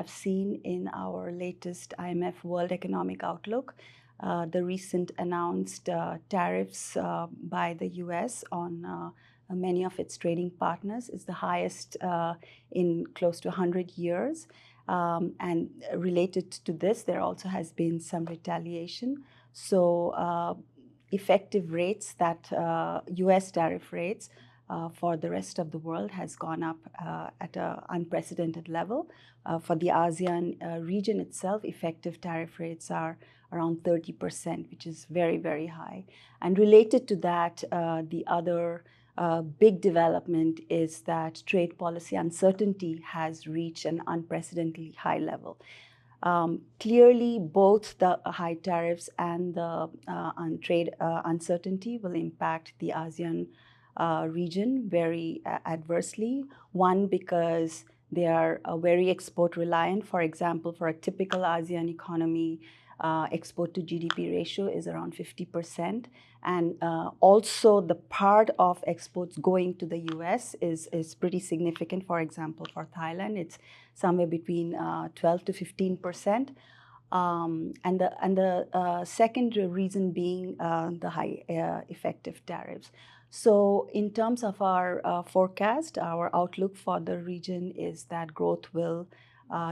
have seen in our latest IMF World Economic Outlook, the recent announced tariffs by the US on many of its trading partners is the highest in close to 100 years. And related to this, there also has been some retaliation. So effective rates that US tariff rates for the rest of the world has gone up at an unprecedented level. For the ASEAN region itself, effective tariff rates are around 30%, which is very, very high. And related to that, the other big development is that trade policy uncertainty has reached an unprecedentedly high level. Clearly, both the high tariffs and the trade uncertainty will impact the ASEAN region very adversely. One, because they are very export reliant. For example, for a typical ASEAN economy, export to GDP ratio is around 50%. And also the part of exports going to the US is pretty significant. For example, for Thailand, it's somewhere between 12 to 15%. And the second reason being the high effective tariffs. So in terms of our forecast, our outlook for the region is that growth will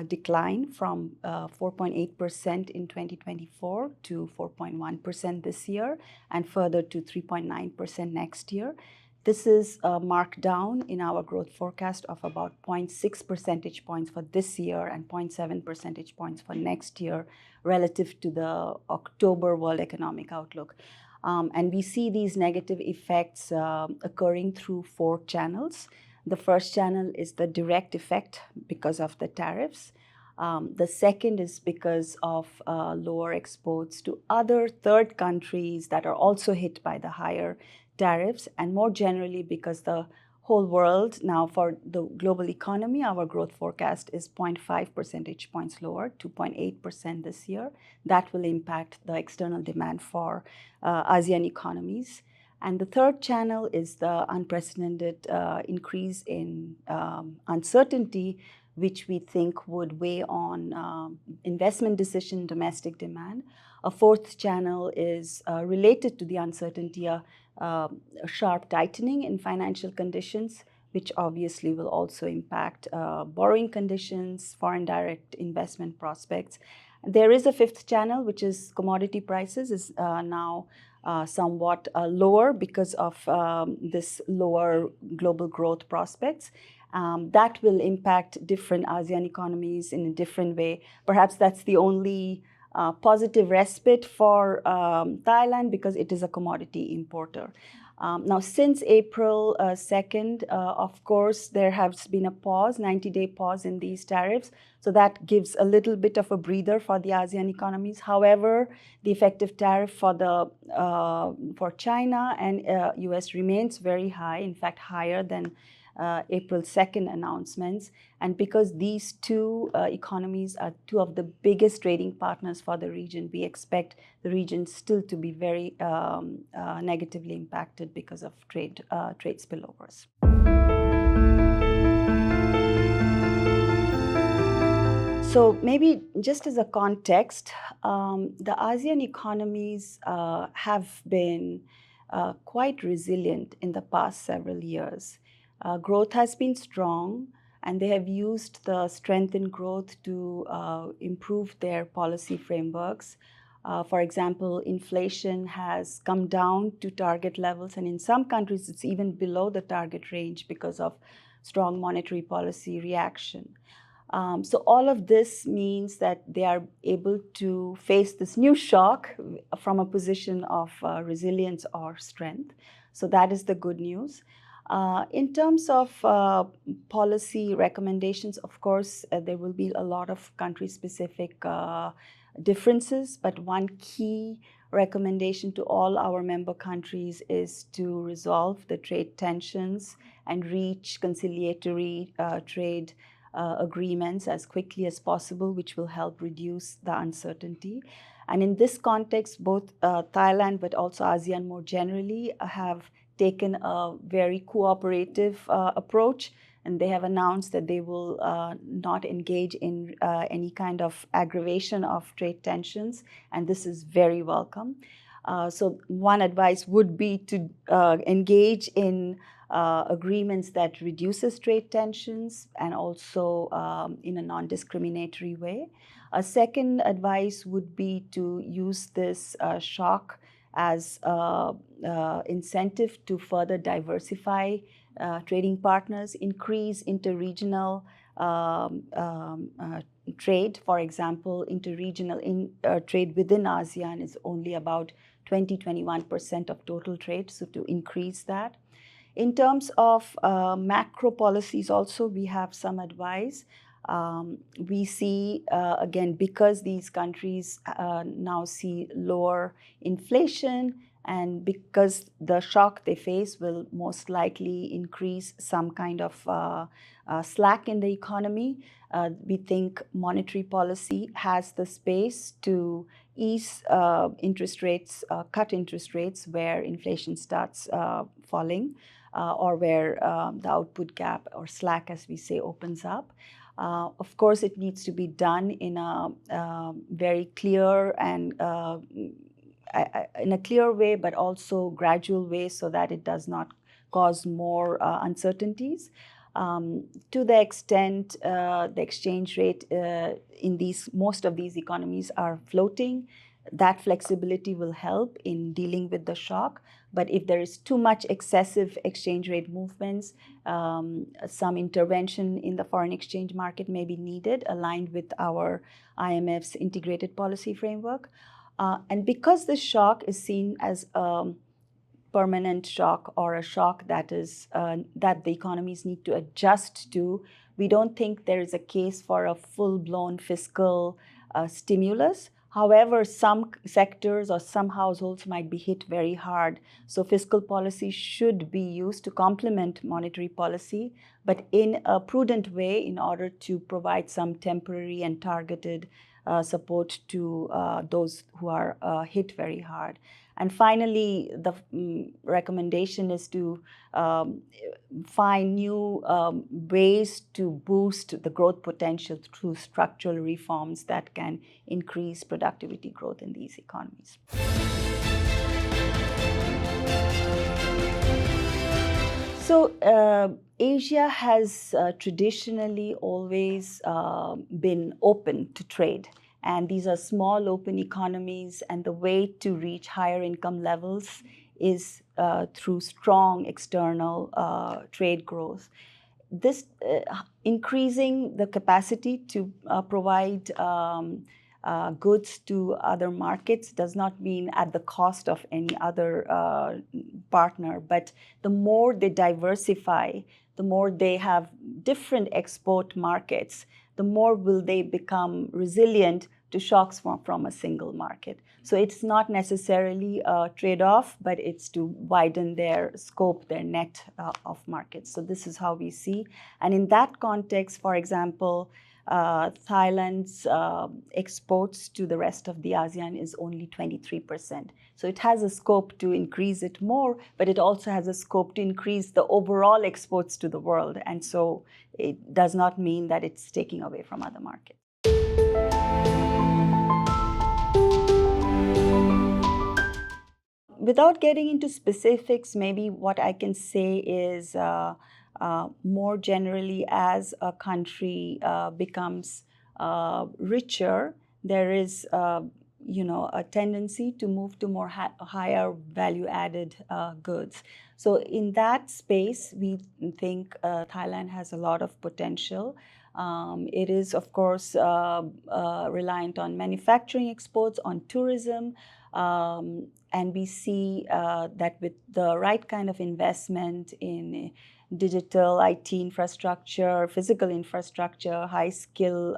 decline from 4.8% in 2024 to 4.1% this year, and further to 3.9% next year. This is marked down in our growth forecast of about 0.6 percentage points for this year and 0.7 percentage points for next year relative to the October World Economic Outlook. And we see these negative effects occurring through 4 channels. The first channel is the direct effect because of the tariffs. The second is because of lower exports to other third countries that are also hit by the higher tariffs, and more generally because the whole world now, for the global economy, our growth forecast is 0.5 percentage points lower, 2.8% this year. That will impact the external demand for ASEAN economies. And the third channel is the unprecedented increase in uncertainty, which we think would weigh on investment decision, domestic demand. A fourth channel is related to the uncertainty, a sharp tightening in financial conditions, which obviously will also impact borrowing conditions, foreign direct investment prospects. There is a fifth channel, which is commodity prices is now somewhat lower because of this lower global growth prospects. That will impact different ASEAN economies in a different way. Perhaps that's the only positive respite for Thailand because it is a commodity importer. Now, since April 2nd, of course, there has been a pause, 90-day pause in these tariffs. So that gives a little bit of a breather for the ASEAN economies. However, the effective tariff for China and US remains very high, in fact, higher than April 2nd announcements. And because these two economies are two of the biggest trading partners for the region, we expect the region still to be very negatively impacted because of trade spillovers. So maybe just as a context, the ASEAN economies have been quite resilient in the past several years. Growth has been strong, and they have used the strength in growth to improve their policy frameworks. For example, inflation has come down to target levels, and in some countries it's even below the target range because of strong monetary policy reaction. So all of this means that they are able to face this new shock from a position of resilience or strength. So that is the good news. In terms of policy recommendations, of course, there will be a lot of country-specific differences, but one key recommendation to all our member countries is to resolve the trade tensions and reach conciliatory trade agreements as quickly as possible, which will help reduce the uncertainty. And in this context, both Thailand but also ASEAN more generally have taken a very cooperative approach. and they have announced that they will not engage in any kind of aggravation of trade tensions, and this is very welcome. So one advice would be to engage in agreements that reduces trade tensions and also in a non-discriminatory way. A second advice would be to use this shock as incentive to further diversify trading partners, increase interregional trade. For example, interregional trade within ASEAN is only about 20-21% of total trade, so to increase that. In terms of macro policies also, we have some advice. We see, again, because these countries now see lower inflation and because the shock they face will most likely increase some kind of slack in the economy, we think monetary policy has the space to ease interest rates, cut interest rates where inflation starts falling or where the output gap or slack, as we say, opens up. Of course, it needs to be done in a very clear and in a clear way, but also gradual way so that it does not cause more uncertainties. To the extent the exchange rate in most of these economies are floating, that flexibility will help in dealing with the shock. But if there is too much excessive exchange rate movements, some intervention in the foreign exchange market may be needed, aligned with our IMF's integrated policy framework. And because the shock is seen as a permanent shock or a shock that is that the economies need to adjust to, we don't think there is a case for a full-blown fiscal stimulus. However, some sectors or some households might be hit very hard. So fiscal policy should be used to complement monetary policy, but in a prudent way in order to provide some temporary and targeted support to those who are hit very hard. And finally, the recommendation is to find new ways to boost the growth potential through structural reforms that can increase productivity growth in these economies. So Asia has traditionally always been open to trade. And these are small open economies, and the way to reach higher income levels is through strong external trade growth. This increasing the capacity to provide goods to other markets does not mean at the cost of any other partner, but the more they diversify, the more they have different export markets, the more will they become resilient to shocks from a single market. So it's not necessarily a trade-off, but it's to widen their scope, their net of markets. So this is how we see. And in that context, for example, Thailand's exports to the rest of the ASEAN is only 23%. So it has a scope to increase it more, but it also has a scope to increase the overall exports to the world. And so it does not mean that it's taking away from other markets. Without getting into specifics, maybe what I can say is more generally, as a country becomes richer, there is a tendency to move to more higher value-added goods. So in that space, we think Thailand has a lot of potential. It is, of course, reliant on manufacturing exports, on tourism, and we see that with the right kind of investment in digital IT infrastructure, physical infrastructure, high skill,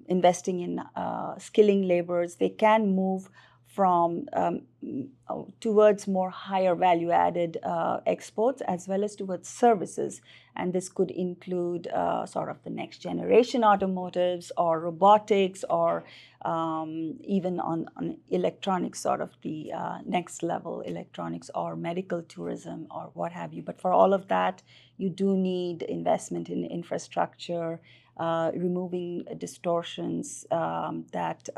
investing in skilling laborers, they can move from towards more higher value-added exports as well as towards services. And this could include sort of the next generation automotives or robotics or even on electronics, sort of the next level electronics or medical tourism or what have you. But for all of that, you do need investment in infrastructure, removing distortions that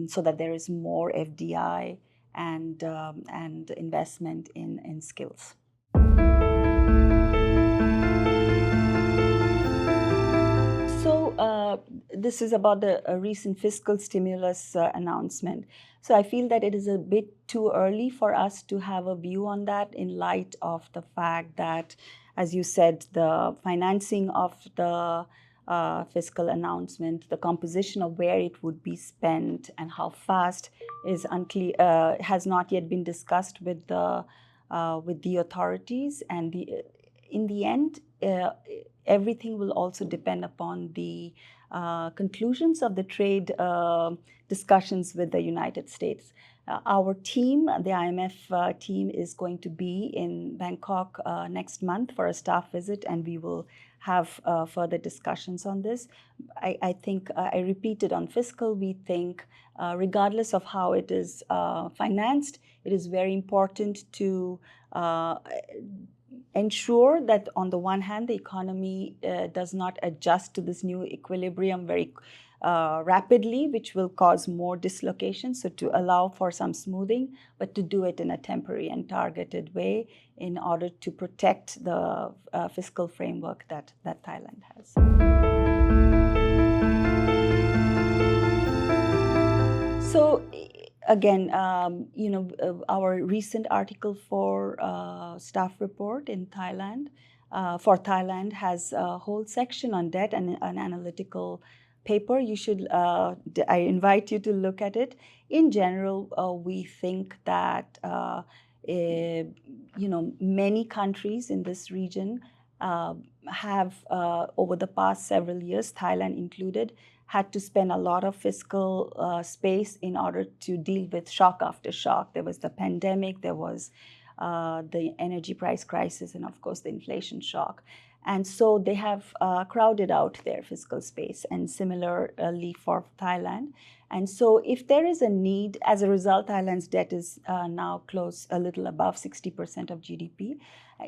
so that there is more FDI and investment in skills. So this is about the recent fiscal stimulus announcement. So I feel that it is a bit too early for us to have a view on that in light of the fact that, as you said, the financing of the fiscal announcement, the composition of where it would be spent and how fast is unclear, has not yet been discussed with the authorities. And in the end, everything will also depend upon the conclusions of the trade discussions with the United States. Our team, the IMF team, is going to be in Bangkok next month for a staff visit, and we will have further discussions on this. I think, I repeated on fiscal, we think regardless of how it is financed, it is very important to ensure that on the one hand, the economy does not adjust to this new equilibrium very rapidly, which will cause more dislocation. So to allow for some smoothing, but to do it in a temporary and targeted way in order to protect the fiscal framework that Thailand has. So again, our recent Article 4 staff report in Thailand, for Thailand, has a whole section on debt and an analytical paper. You should, I invite you to look at it. In general, we think that, many countries in this region have, over the past several years, Thailand included, had to spend a lot of fiscal space in order to deal with shock after shock. There was the pandemic, there was the energy price crisis, and of course the inflation shock. And so they have crowded out their fiscal space, and similarly for Thailand. And so if there is a need, as a result, Thailand's debt is now close, a little above 60% of GDP.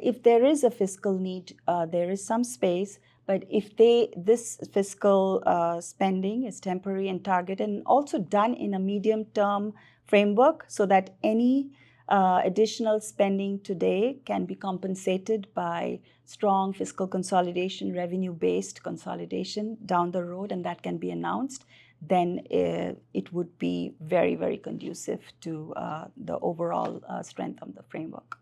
If there is a fiscal need, there is some space. But if this fiscal spending is temporary and targeted, and also done in a medium-term framework, so that any additional spending today can be compensated by strong fiscal consolidation, revenue-based consolidation down the road, and that can be announced, then it would be very, very conducive to the overall strength of the framework.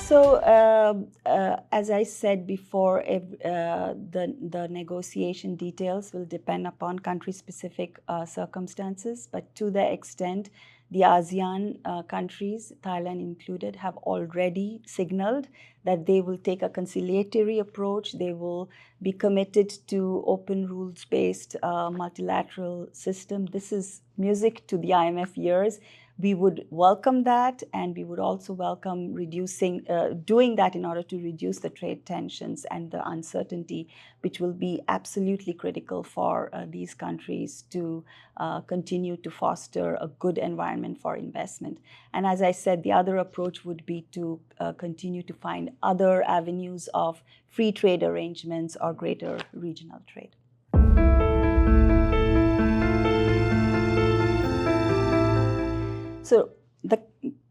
So, as I said before, the negotiation details will depend upon country-specific circumstances, but to the extent the ASEAN countries, Thailand included, have already signaled that they will take a conciliatory approach. They will be committed to open rules-based multilateral system. This is music to the IMF ears. We would welcome that, and we would also welcome doing that in order to reduce the trade tensions and the uncertainty, which will be absolutely critical for these countries to continue to foster a good environment for investment. And as I said, the other approach would be to continue to find other avenues of free trade arrangements or greater regional trade. So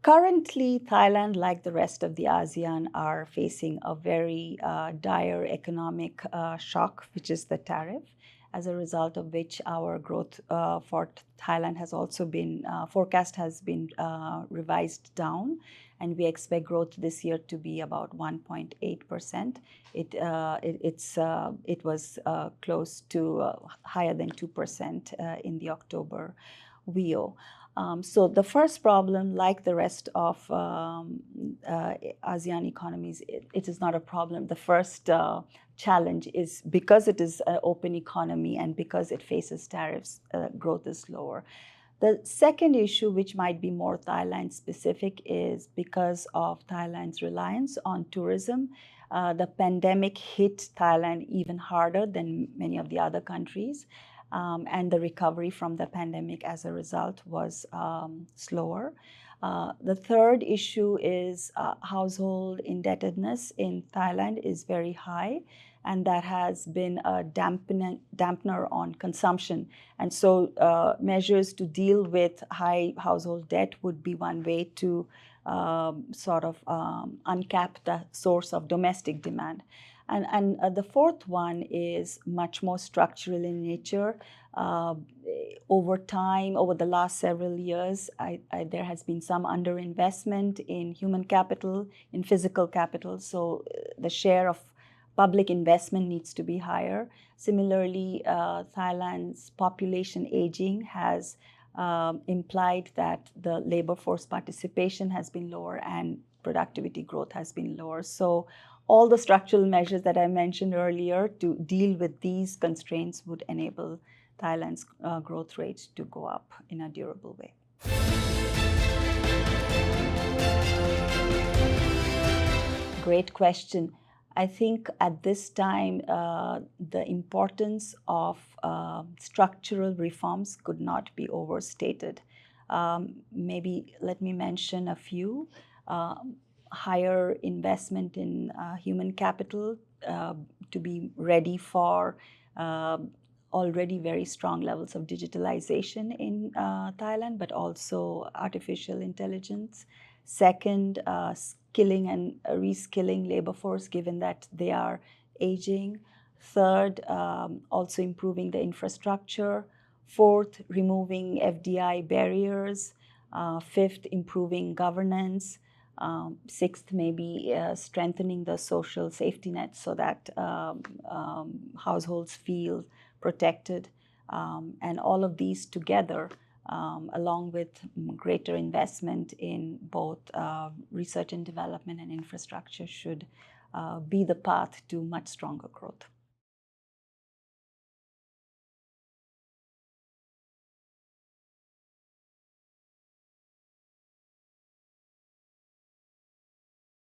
currently, Thailand, like the rest of the ASEAN, are facing a very dire economic shock, which is the tariff, as a result of which our growth for Thailand has also been, forecast has been revised down, and we expect growth this year to be about 1.8%. It was close to higher than 2% in the October VO. So the first problem, like the rest of ASEAN economies, it is not a problem. The first challenge is because it is an open economy and because it faces tariffs, growth is lower. The second issue, which might be more Thailand specific, is because of Thailand's reliance on tourism. The pandemic hit Thailand even harder than many of the other countries. And the recovery from the pandemic as a result was slower. The third issue is household indebtedness in Thailand is very high, and that has been a dampener on consumption. And so measures to deal with high household debt would be one way to uncap the source of domestic demand. And the fourth one is much more structural in nature. Over time, over the last several years, there has been some underinvestment in human capital, in physical capital. So the share of public investment needs to be higher. Similarly, Thailand's population aging has implied that the labor force participation has been lower and productivity growth has been lower. So all the structural measures that I mentioned earlier to deal with these constraints would enable Thailand's growth rate to go up in a durable way. Great question. I think at this time, the importance of structural reforms could not be overstated. Maybe let me mention a few. Higher investment in human capital to be ready for already very strong levels of digitalization in Thailand, but also artificial intelligence. Second, skilling and reskilling labor force, given that they are aging. Third, also improving the infrastructure. Fourth, removing FDI barriers. Fifth, improving governance. Sixth, maybe strengthening the social safety net so that households feel protected. And all of these together, along with greater investment in both research and development and infrastructure, should be the path to much stronger growth.